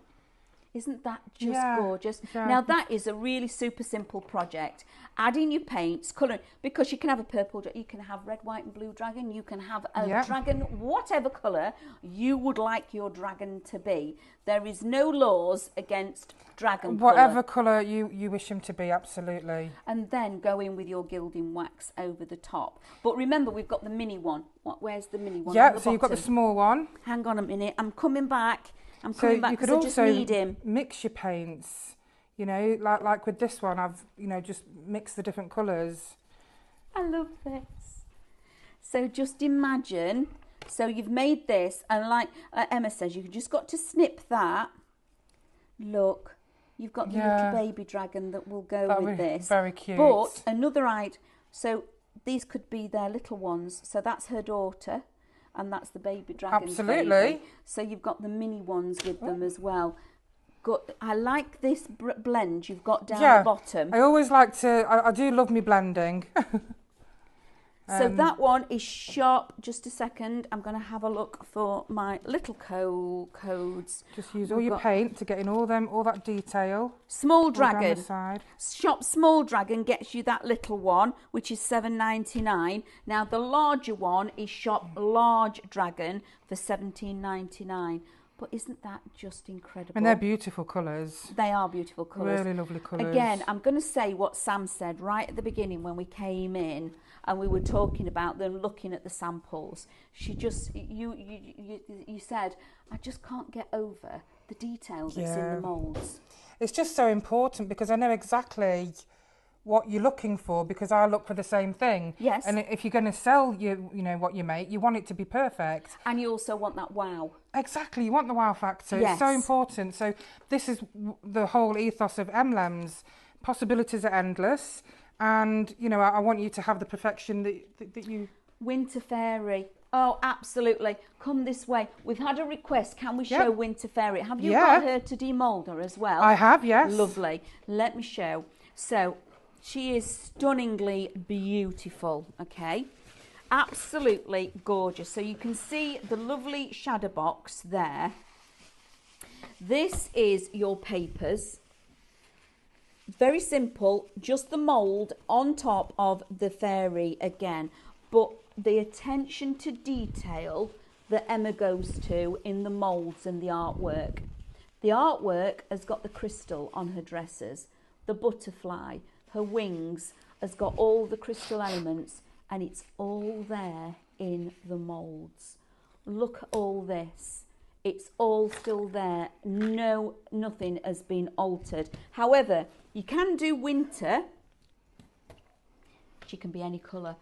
Isn't that just gorgeous? Yeah. Now that is a really super simple project. Add in your paints, colouring, because you can have a purple, you can have red, white and blue dragon, you can have a dragon, whatever colour you would like your dragon to be. There is no laws against dragon colour. Whatever colour you wish him to be, absolutely. And then go in with your gilding wax over the top. But remember, we've got the mini one. Where's the mini one? Yeah, so you've got the small one. Hang on a minute, I'm coming back. So you could also mix your paints, you know, like with this one, I've, just mixed the different colours. I love this. So just imagine, so you've made this, and like Emma says, you've just got to snip that. Look, you've got the little baby dragon that will go with this. Very cute. But another idea, so these could be their little ones. So that's her daughter. And that's the baby dragon. Absolutely. Baby. So you've got the mini ones with them as well. I like this blend you've got down the bottom. I always like to, I do love me blending. So that one is sharp. Just a second, I'm going to have a look for my little codes. Just use all your paint to get in all that detail. Small dragon. Down the side. Shop small dragon gets you that little one, which is $7.99. Now the larger one is shop large dragon for $17.99. But isn't that just incredible? And they're beautiful colours. They are beautiful colours. Really lovely colours. Again, I'm going to say what Sam said right at the beginning when we came in and we were talking about them, looking at the samples. She just, you said, I just can't get over the detail that's in the moulds. It's just so important because I know exactly what you're looking for, because I look for the same thing. Yes. And if you're going to sell what you make, you want it to be perfect. And you also want that wow. Exactly, you want the wow factor. Yes. It's so important. So this is the whole ethos of Emlems. Possibilities are endless, and I want you to have the perfection that you. Winter Fairy. Oh, absolutely. Come this way. We've had a request. Can we show Winter Fairy? Have you got her to demold her as well? I have, yes. Lovely. Let me show. So she is stunningly beautiful. Okay. Absolutely gorgeous. So you can see the lovely shadow box there. This is your papers. Very simple, just the mould on top of the fairy again. But the attention to detail that Emma goes to in the moulds and the artwork. The artwork has got the crystal on her dresses, the butterfly, her wings has got all the crystal elements, and it's all there in the moulds. Look at all this. It's all still there. No, nothing has been altered. However, you can do winter. She can be any colour.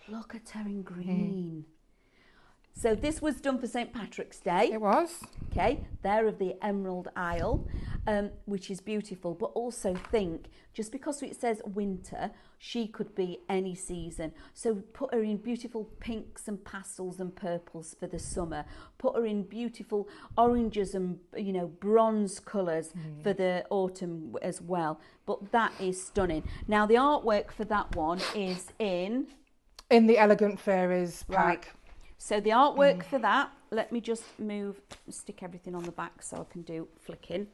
Look at her in green. So this was done for St. Patrick's Day. It was. Okay, they're of the Emerald Isle, which is beautiful. But also think, just because it says winter, she could be any season. So put her in beautiful pinks and pastels and purples for the summer. Put her in beautiful oranges and, you know, bronze colours for the autumn as well. But that is stunning. Now the artwork for that one is in the Elegant Fairies pack. Right. So the artwork for that, let me just stick everything on the back so I can do flicking.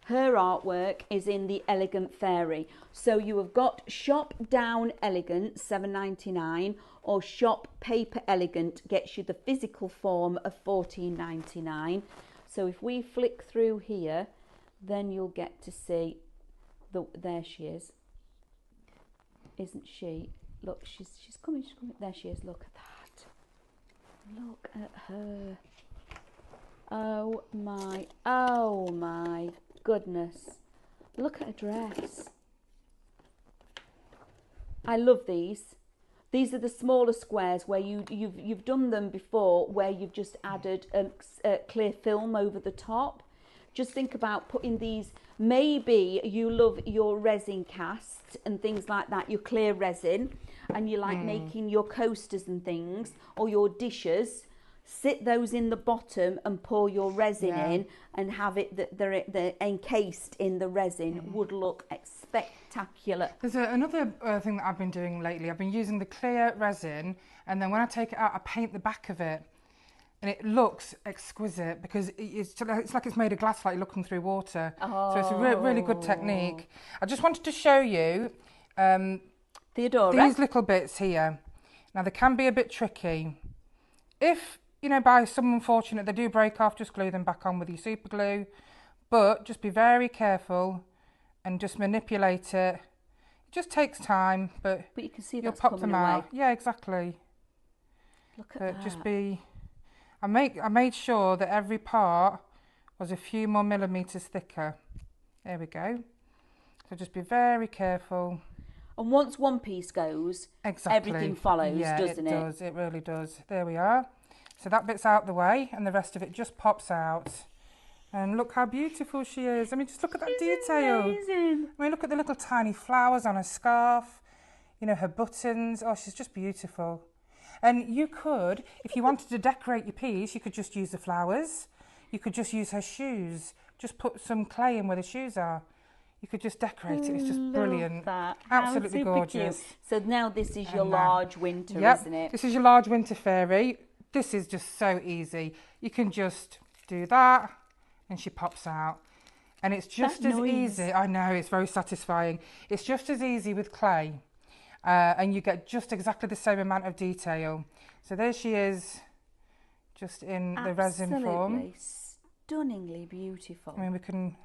Her artwork is in the Elegant Fairy. So you have got Shop Down Elegant, $7.99, or Shop Paper Elegant gets you the physical form of $14.99. So if we flick through here, then you'll get to see, there she is. Isn't she? Look, she's coming, there she is, look at that. Look at her. Oh my goodness. Look at her dress. I love these. These are the smaller squares where you've done them before, where you've just added clear film over the top. Just think about putting these. Maybe you love your resin casts and things like that, your clear resin, and you like making your coasters and things, or your dishes. Sit those in the bottom and pour your resin in, and have it that they're encased in the resin. Would look spectacular. There's another thing that I've been doing lately. I've been using the clear resin, and then when I take it out, I paint the back of it. And it looks exquisite because it's like it's made of glass, like you're looking through water. So it's a really good technique. I just wanted to show you Theodora. These little bits here. Now they can be a bit tricky. If, you know, by some unfortunate they do break off, just glue them back on with your super glue. But just be very careful and just manipulate it. It just takes time, but you can see you'll that's pop them coming out. away. Yeah, exactly. Look at But that. just be. I made sure that every part was a few more millimetres thicker. There we go. So just be very careful. And once one piece goes, everything follows, doesn't it? Yeah, it does. It really does. There we are. So that bit's out the way, and the rest of it just pops out. And look how beautiful she is. I mean, just look at that detail. Amazing. I mean, look at the little tiny flowers on her scarf. You know, her buttons. Oh, she's just beautiful. And you could, if you wanted to decorate your piece, you could just use the flowers. You could just use her shoes. Just put some clay in where the shoes are. You could just decorate it. It's just brilliant. That. Absolutely How gorgeous. cute. So now this is your large winter, Yep, isn't it? this is your large winter fairy. This is just so easy. You can just do that and she pops out. And it's just as easy. I know, it's very satisfying. It's just as easy with clay. And you get just exactly the same amount of detail. So there she is, just in the resin form. Stunningly beautiful. I mean,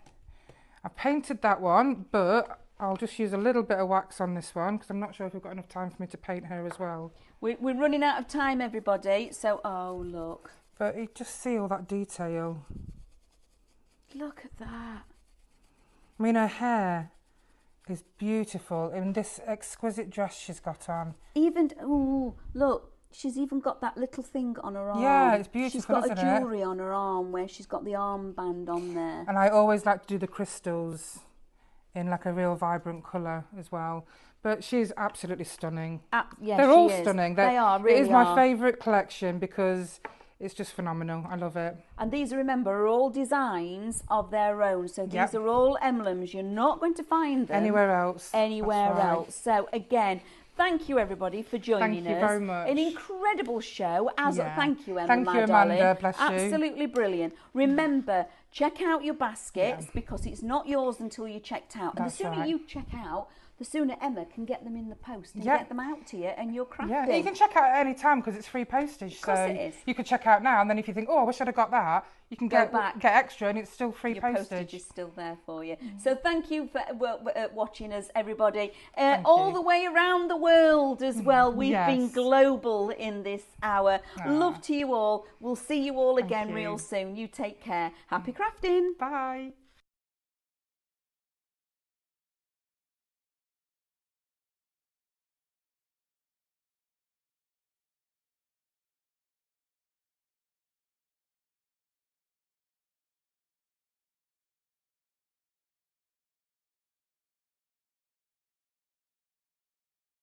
I've painted that one, but I'll just use a little bit of wax on this one because I'm not sure if we've got enough time for me to paint her as well. We're running out of time, everybody. So, oh, look. But you just see all that detail. Look at that. I mean, her hair is beautiful in this exquisite dress she's got on. Oh, look, she's even got that little thing on her arm. Yeah, it's beautiful, she's got isn't a jewellery on her arm where she's got the armband on there. And I always like to do the crystals in like a real vibrant colour as well. But she's absolutely stunning. Yeah, they're she all is. stunning. They are, really. It is my favourite collection because it's just phenomenal. I love it. And these, remember, are all designs of their own. So these are all Emlems. You're not going to find them anywhere else. Anywhere else. So again, thank you everybody for joining us. Thank you very much. An incredible show. Thank you, Emma. Thank you, Amanda. Darling. Bless you. Absolutely brilliant. Remember, check out your baskets because it's not yours until you checked out. And the sooner you check out, the sooner Emma can get them in the post and Yeah. get them out to you, and you're crafting. Yeah, you can check out at any time because it's free postage. Of course so it is. you can check out now, and then if you think, oh, I wish I'd have got that, you can Go back. get extra, and it's still free Your postage. postage is still there for you. So thank you for watching us, everybody. Thank All you. the way around the world as well. We've been Yes. global in this hour. Love to you all. We'll see you all again you. real soon. You take care. Happy crafting. Bye.